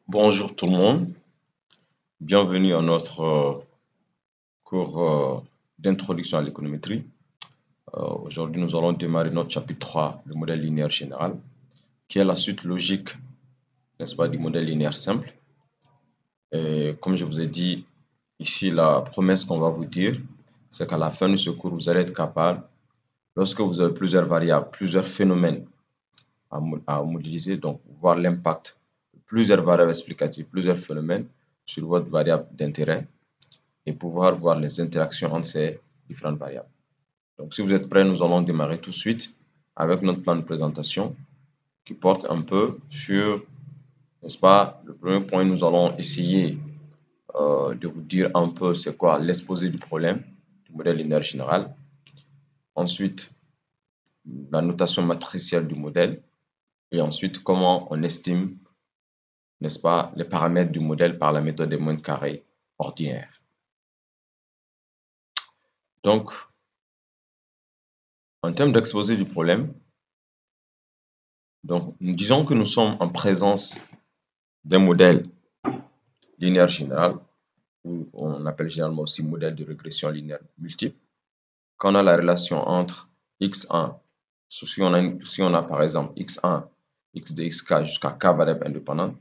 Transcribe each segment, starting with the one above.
Bonjour tout le monde, bienvenue à notre cours d'introduction à l'économétrie. Aujourd'hui, nous allons démarrer notre chapitre 3, le modèle linéaire général, qui est la suite logique, n'est-ce pas, du modèle linéaire simple. Et comme je vous ai dit, ici, la promesse qu'on va vous dire, c'est qu'à la fin de ce cours, vous allez être capable, lorsque vous avez plusieurs variables, plusieurs phénomènes à modéliser, donc voir l'impact de plusieurs variables explicatives, plusieurs phénomènes sur votre variable d'intérêt, et pouvoir voir les interactions entre ces différentes variables. Donc, si vous êtes prêts, nous allons démarrer tout de suite avec notre plan de présentation qui porte un peu sur, n'est-ce pas, le premier point, nous allons essayer de vous dire un peu c'est quoi l'exposé du problème du modèle linéaire général. Ensuite, la notation matricielle du modèle. Et ensuite, comment on estime, n'est-ce pas, les paramètres du modèle par la méthode des moyennes carrées ordinaire. Donc, en termes d'exposé du problème, donc, nous disons que nous sommes en présence d'un modèle linéaire général, ou on appelle généralement aussi modèle de régression linéaire multiple. Quand on a la relation entre x1, si on a par exemple x1, xd, xk jusqu'à k variables indépendantes,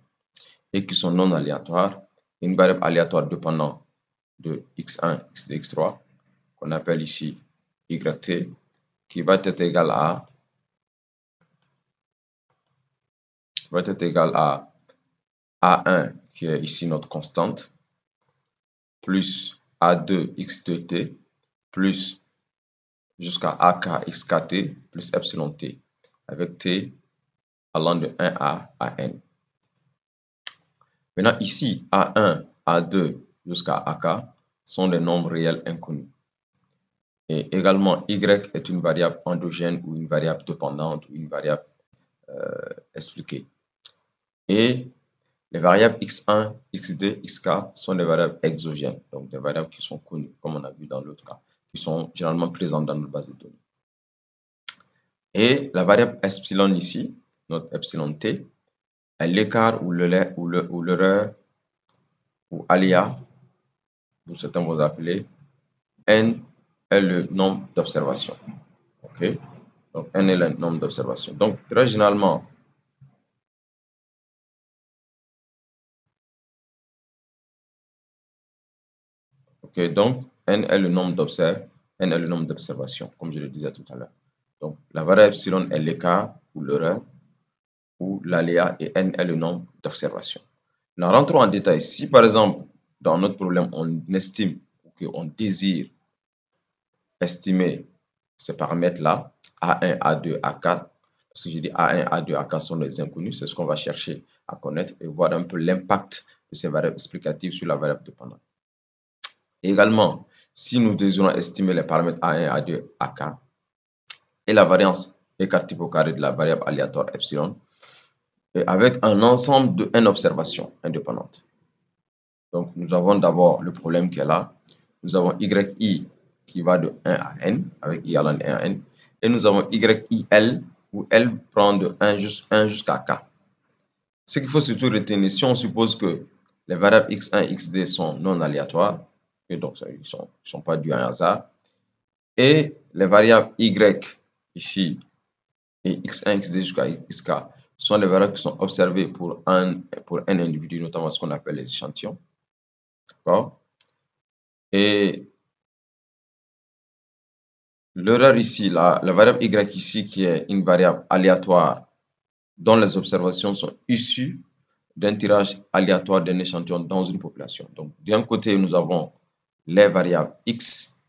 et qui sont non aléatoires, une variable aléatoire dépendante de x1, xd, x3, qu'on appelle ici yt, qui va être égal à A1, qui est ici notre constante, plus A2 x2t, plus jusqu'à AK xkt, plus epsilon t, avec t allant de 1A à n. Maintenant, ici, A1, A2 jusqu'à AK sont des nombres réels inconnus. Et également, y est une variable endogène ou une variable dépendante ou une variable expliquée. Et les variables x1, x2, xk sont des variables exogènes, donc des variables qui sont connues, comme on a vu dans l'autre cas, qui sont généralement présentes dans notre base de données. Et la variable epsilon ici, notre epsilon t, est l'écart ou l'erreur ou aléa, pour certains vous appelez, n est le nombre d'observations. Ok? Donc n est le nombre d'observations. Donc très généralement, ok, donc n est le nombre d'observations, comme je le disais tout à l'heure. Donc la variable epsilon est l'écart ou l'erreur ou l'aléa et n est le nombre d'observations. Now, rentrons en détail. Si par exemple, dans notre problème, on estime qu'on désire estimer ces paramètres-là, A1, A2, A4, parce que j'ai dit A1, A2, A4 sont les inconnus, c'est ce qu'on va chercher à connaître et voir un peu l'impact de ces variables explicatives sur la variable dépendante. Également, si nous désirons estimer les paramètres A1, A2, AK et la variance écart type au carré de la variable aléatoire epsilon, et avec un ensemble de n observations indépendantes. Donc, nous avons d'abord le problème qui est là. Nous avons yi qui va de 1 à n, avec i allant de 1 à n. Et nous avons yil, où L prend de 1 jusqu'à k. Ce qu'il faut surtout retenir, si on suppose que les variables x1 et xd sont non aléatoires, et donc ils ne sont pas dus à un hasard, et les variables y ici, et x1, xd jusqu'à xk, sont les variables qui sont observées pour n individus, notamment ce qu'on appelle les échantillons. D'accord? Et l'erreur ici, la variable y ici, qui est une variable aléatoire dont les observations sont issues d'un tirage aléatoire d'un échantillon dans une population. Donc, d'un côté, nous avons les variables x,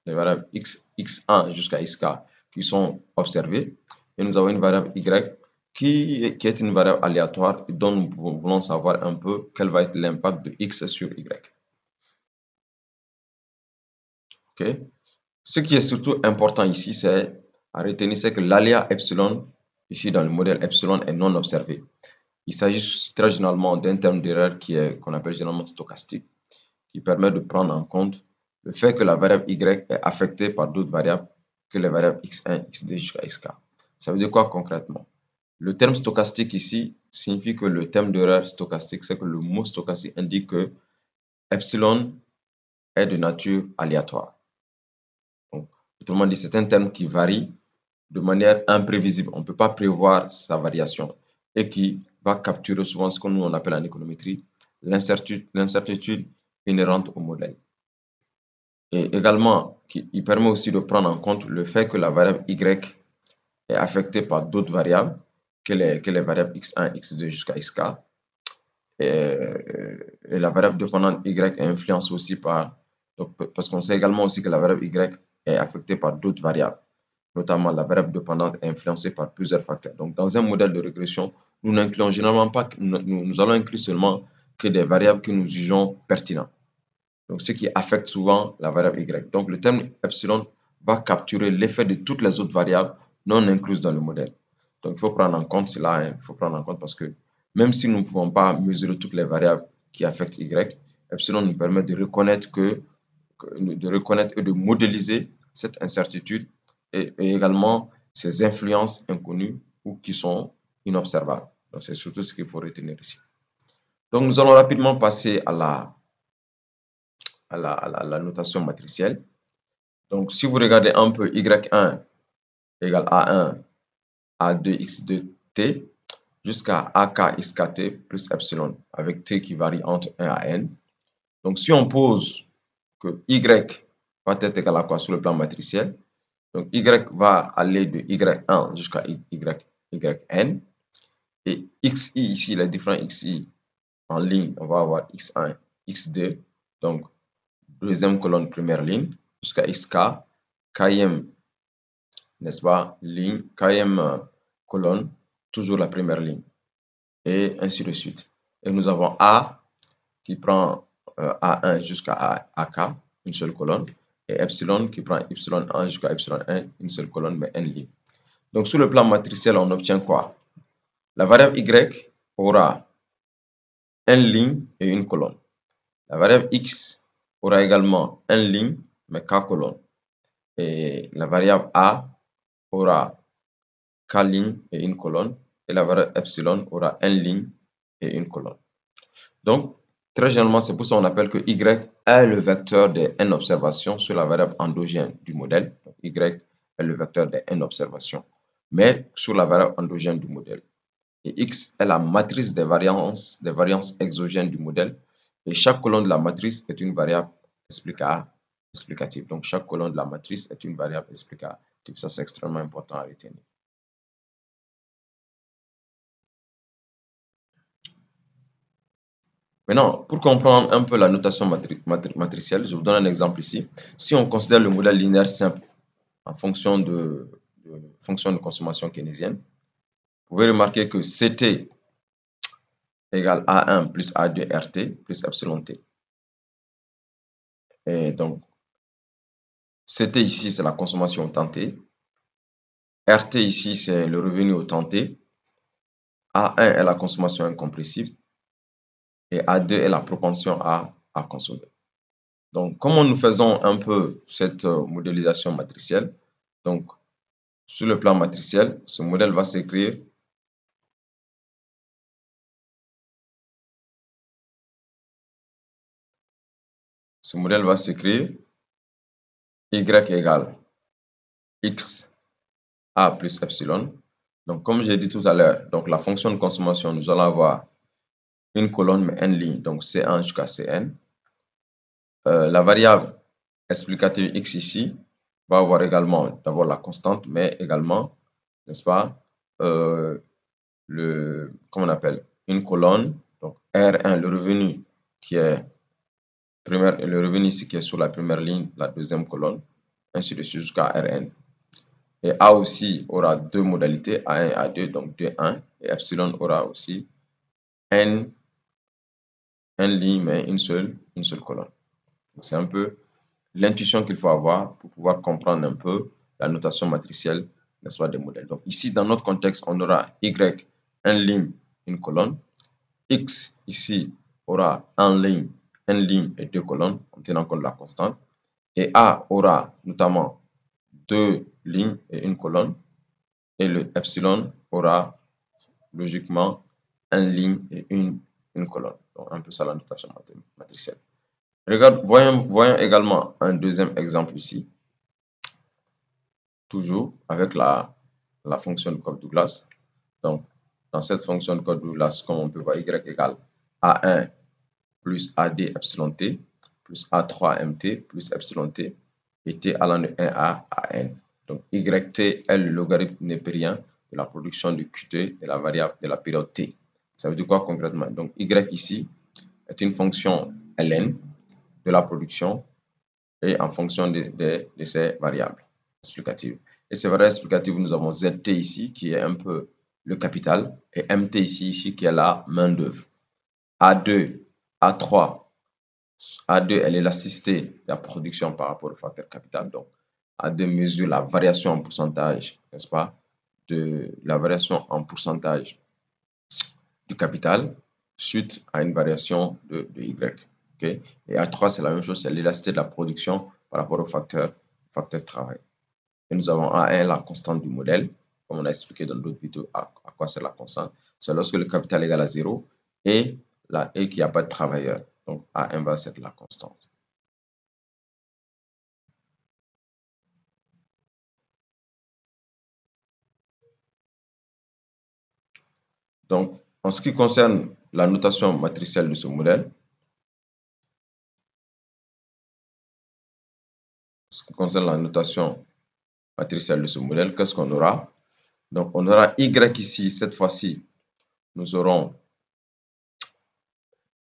les variables x1 jusqu'à xk qui sont observées, et nous avons une variable y qui est une variable aléatoire et dont nous voulons savoir un peu quel va être l'impact de x sur y. Ok? Ce qui est surtout important ici, c'est à retenir, c'est que l'aléa epsilon, ici dans le modèle epsilon, est non observé. Il s'agit très généralement d'un terme d'erreur qu'on appelle généralement stochastique, qui permet de prendre en compte le fait que la variable y est affectée par d'autres variables que les variables x1, xd jusqu'à xk. Ça veut dire quoi concrètement? Le terme stochastique ici signifie que le terme d'erreur stochastique, c'est que le mot stochastique indique que epsilon est de nature aléatoire. Donc, autrement dit, c'est un terme qui varie de manière imprévisible. On ne peut pas prévoir sa variation et qui va capturer souvent ce que nous on appelle en économétrie l'incertitude inhérente au modèle. Et également, il permet aussi de prendre en compte le fait que la variable y est affectée par d'autres variables que les variables x1, x2 jusqu'à xk. Et la variable dépendante y est influencée aussi par, donc, parce qu'on sait également aussi que la variable y est affectée par d'autres variables, notamment la variable dépendante est influencée par plusieurs facteurs. Donc, dans un modèle de régression, nous n'incluons généralement pas, nous allons inclure seulement que des variables que nous jugeons pertinentes. Donc, ce qui affecte souvent la variable y. Donc, le terme epsilon va capturer l'effet de toutes les autres variables non incluses dans le modèle. Donc, il faut prendre en compte cela, hein. Il faut prendre en compte parce que même si nous ne pouvons pas mesurer toutes les variables qui affectent y, epsilon nous permet de reconnaître et de modéliser cette incertitude et également ces influences inconnues ou qui sont inobservables. Donc, c'est surtout ce qu'il faut retenir ici. Donc, nous allons rapidement passer à la notation matricielle. Donc, si vous regardez un peu y1 égale a1, a2, x2t, jusqu'à ak, xkt plus epsilon, avec t qui varie entre 1 à n. Donc, si on pose que y va être égal à quoi sur le plan matriciel, donc y va aller de y1 jusqu'à yn, et xi ici, les différents xi en ligne, on va avoir x1, x2, donc deuxième colonne, première ligne, jusqu'à xk, kème, n'est-ce pas, ligne, kème colonne, toujours la première ligne, et ainsi de suite. Et nous avons A qui prend A1 jusqu'à AK, une seule colonne, et epsilon qui prend y1 jusqu'à y1, une seule colonne, mais n lignes. Donc, sur le plan matriciel, on obtient quoi? La variable y aura n ligne et une colonne. La variable x aura également n ligne, mais k colonnes. Et la variable a aura k ligne et une colonne. Et la variable epsilon aura n ligne et une colonne. Donc, très généralement, c'est pour ça qu'on appelle que y est le vecteur des n observations sur la variable endogène du modèle. Donc, y est le vecteur des n observations, mais sur la variable endogène du modèle. Et x est la matrice des variances exogènes du modèle. Et chaque colonne de la matrice est une variable explicative. Donc, chaque colonne de la matrice est une variable explicative. Ça, c'est extrêmement important à retenir. Maintenant, pour comprendre un peu la notation matricielle, je vous donne un exemple ici. Si on considère le modèle linéaire simple en fonction de consommation keynésienne, vous pouvez remarquer que CT égale A1 plus A2 RT plus epsilon T. Et donc, CT ici, c'est la consommation au temps T. RT ici, c'est le revenu au temps T. A1 est la consommation incompressible. Et A2 est la propension à consommer. Donc, comment nous faisons un peu cette modélisation matricielle? Donc, sur le plan matriciel, ce modèle va s'écrire y égale x a plus epsilon. Donc, comme j'ai dit tout à l'heure, donc la fonction de consommation, nous allons avoir une colonne, mais n lignes, donc C1 jusqu'à Cn. La variable explicative x ici va avoir également d'abord la constante, mais également, n'est-ce pas, comment on appelle, une colonne, donc R1, le revenu qui est le revenu ici qui est sur la première ligne, la deuxième colonne, ainsi de suite jusqu'à Rn. Et A aussi aura deux modalités, A1 et A2, donc 2, 1, et epsilon aura aussi n lignes, mais une seule colonne. C'est un peu l'intuition qu'il faut avoir pour pouvoir comprendre un peu la notation matricielle, n'est-ce pas, des modèles. Donc ici, dans notre contexte, on aura y, n ligne, une colonne. X ici aura n ligne et deux colonnes, en tenant compte de la constante. Et A aura notamment deux lignes et une colonne. Et le epsilon aura logiquement une ligne et une colonne. Donc, un peu ça la notation matricielle. Voyons également un deuxième exemple ici. Toujours avec la fonction de Cobb-Douglas. Donc, dans cette fonction de Cobb-Douglas, comme on peut voir, y égale A1 plus AD epsilon t plus A3 mt plus epsilon t et t allant de 1A à n. Donc, yt est le logarithme népérien de la production de Qt de la variable de la période t. Ça veut dire quoi concrètement? Donc, y ici est une fonction ln de la production et en fonction de ces variables explicatives. Et ces variables explicatives, nous avons zt ici qui est un peu le capital et mt ici qui est la main d'œuvre. A2, A3, A2 est l'élasticité de la production par rapport au facteur capital. Donc, A2 mesure la variation en pourcentage, n'est-ce pas, de la variation en pourcentage du capital suite à une variation de y. Okay? Et A3, c'est la même chose, c'est l'élasticité de la production par rapport au facteur travail. Et nous avons A1, la constante du modèle, comme on a expliqué dans d'autres vidéos à quoi c'est la constante. C'est lorsque le capital est égal à 0 et qu'il n'y a pas de travailleur. Donc A1 va être la constante. Donc, en ce qui concerne la notation matricielle de ce modèle, qu'est-ce qu'on aura? Donc, on aura Y ici, cette fois-ci, nous aurons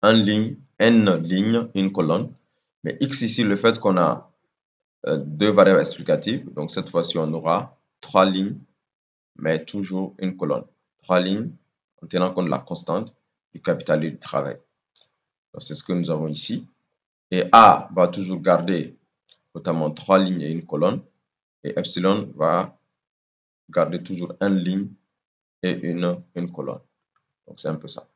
n ligne, une colonne. Mais X ici, le fait qu'on a deux variables explicatives, donc cette fois-ci, on aura 3 lignes, mais toujours une colonne. 3 lignes en tenant compte de la constante du capital et du travail. C'est ce que nous avons ici. Et A va toujours garder notamment 3 lignes et une colonne. Et epsilon va garder toujours une ligne et une colonne. Donc, c'est un peu ça.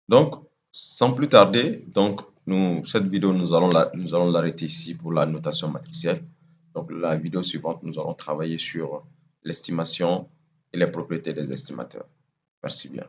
Donc, sans plus tarder, donc, cette vidéo, nous allons l'arrêter ici pour la notation matricielle. Donc, la vidéo suivante, nous allons travailler sur l'estimation et les propriétés des estimateurs. Merci bien.